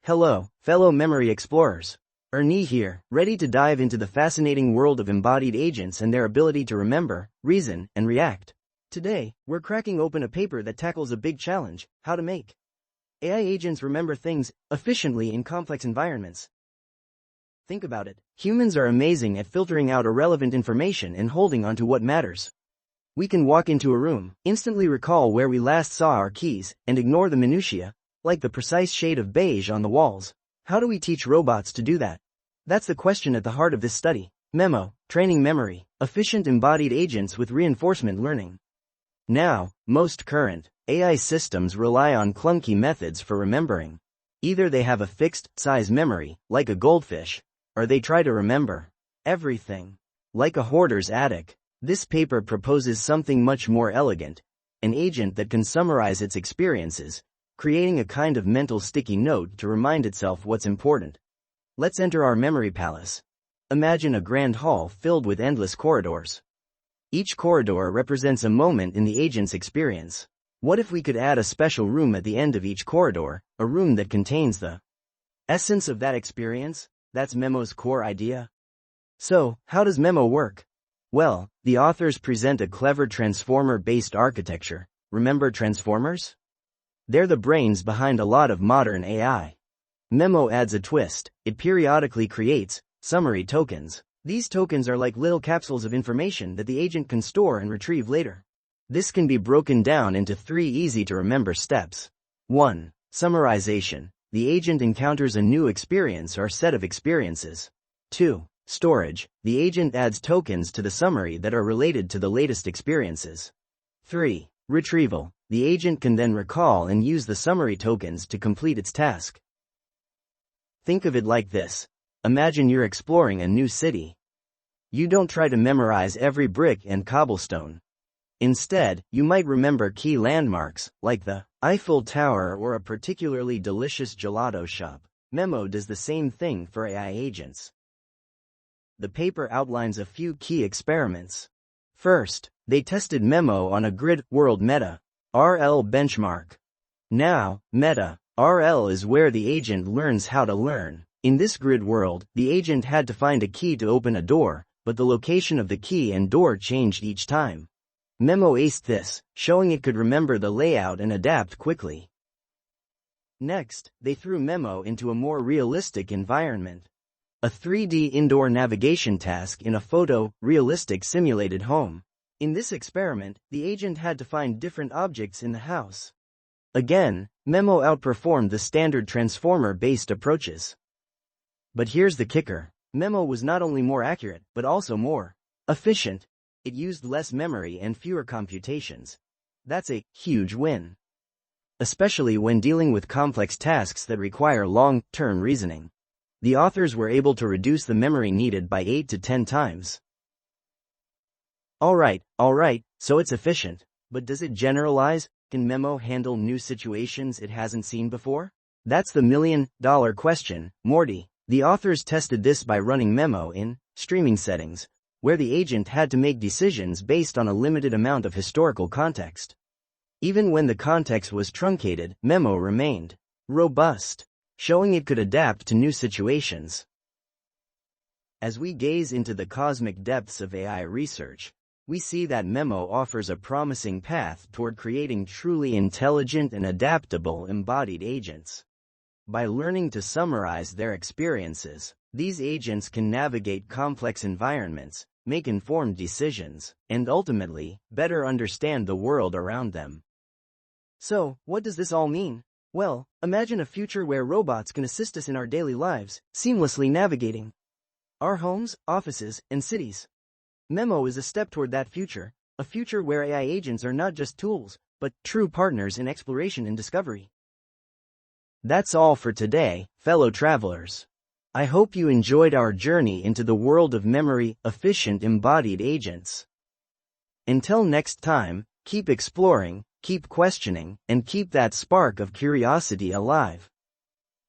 Hello, fellow memory explorers. Ernis here, ready to dive into the fascinating world of embodied agents and their ability to remember, reason, and react. Today, we're cracking open a paper that tackles a big challenge: how to make AI agents remember things efficiently in complex environments. Think about it. Humans are amazing at filtering out irrelevant information and holding on to what matters. We can walk into a room, instantly recall where we last saw our keys, and ignore the minutiae, like the precise shade of beige on the walls. How do we teach robots to do that? That's the question at the heart of this study. Memo, training memory, efficient embodied agents with reinforcement learning. Now, most current AI systems rely on clunky methods for remembering. Either they have a fixed size memory, like a goldfish, or they try to remember everything, like a hoarder's attic. This paper proposes something much more elegant: an agent that can summarize its experiences, creating a kind of mental sticky note to remind itself what's important. Let's enter our memory palace. Imagine a grand hall filled with endless corridors. Each corridor represents a moment in the agent's experience. What if we could add a special room at the end of each corridor, a room that contains the essence of that experience? That's Memo's core idea. So, how does Memo work? Well, the authors present a clever transformer-based architecture. Remember transformers? They're the brains behind a lot of modern AI. Memo adds a twist. It periodically creates summary tokens. These tokens are like little capsules of information that the agent can store and retrieve later. This can be broken down into 3 easy-to-remember steps. 1. Summarization. The agent encounters a new experience or set of experiences. 2. Storage. The agent adds tokens to the summary that are related to the latest experiences. 3. Retrieval. The agent can then recall and use the summary tokens to complete its task. Think of it like this. Imagine you're exploring a new city. You don't try to memorize every brick and cobblestone. Instead, you might remember key landmarks, like the Eiffel Tower or a particularly delicious gelato shop. Memo does the same thing for AI agents. The paper outlines a few key experiments. First, they tested Memo on a grid world meta RL benchmark. Now, meta RL is where the agent learns how to learn. In this grid world, the agent had to find a key to open a door, but the location of the key and door changed each time. Memo aced this, showing it could remember the layout and adapt quickly. Next, they threw Memo into a more realistic environment. A 3D indoor navigation task in a photo-realistic simulated home. In this experiment, the agent had to find different objects in the house. Again, Memo outperformed the standard transformer-based approaches. But here's the kicker. Memo was not only more accurate, but also more efficient. It used less memory and fewer computations. That's a huge win, especially when dealing with complex tasks that require long-term reasoning. The authors were able to reduce the memory needed by 8 to 10 times. Alright, so it's efficient. But does it generalize? Can Memo handle new situations it hasn't seen before? That's the million-dollar question, Morty. The authors tested this by running Memo in streaming settings, where the agent had to make decisions based on a limited amount of historical context. Even when the context was truncated, Memo remained robust, showing it could adapt to new situations. As we gaze into the cosmic depths of AI research, we see that Memo offers a promising path toward creating truly intelligent and adaptable embodied agents. By learning to summarize their experiences, these agents can navigate complex environments, make informed decisions, and ultimately, better understand the world around them. So, what does this all mean? Well, imagine a future where robots can assist us in our daily lives, seamlessly navigating our homes, offices, and cities. Memo is a step toward that future, a future where AI agents are not just tools, but true partners in exploration and discovery. That's all for today, fellow travelers. I hope you enjoyed our journey into the world of memory-efficient embodied agents. Until next time, keep exploring, keep questioning, and keep that spark of curiosity alive.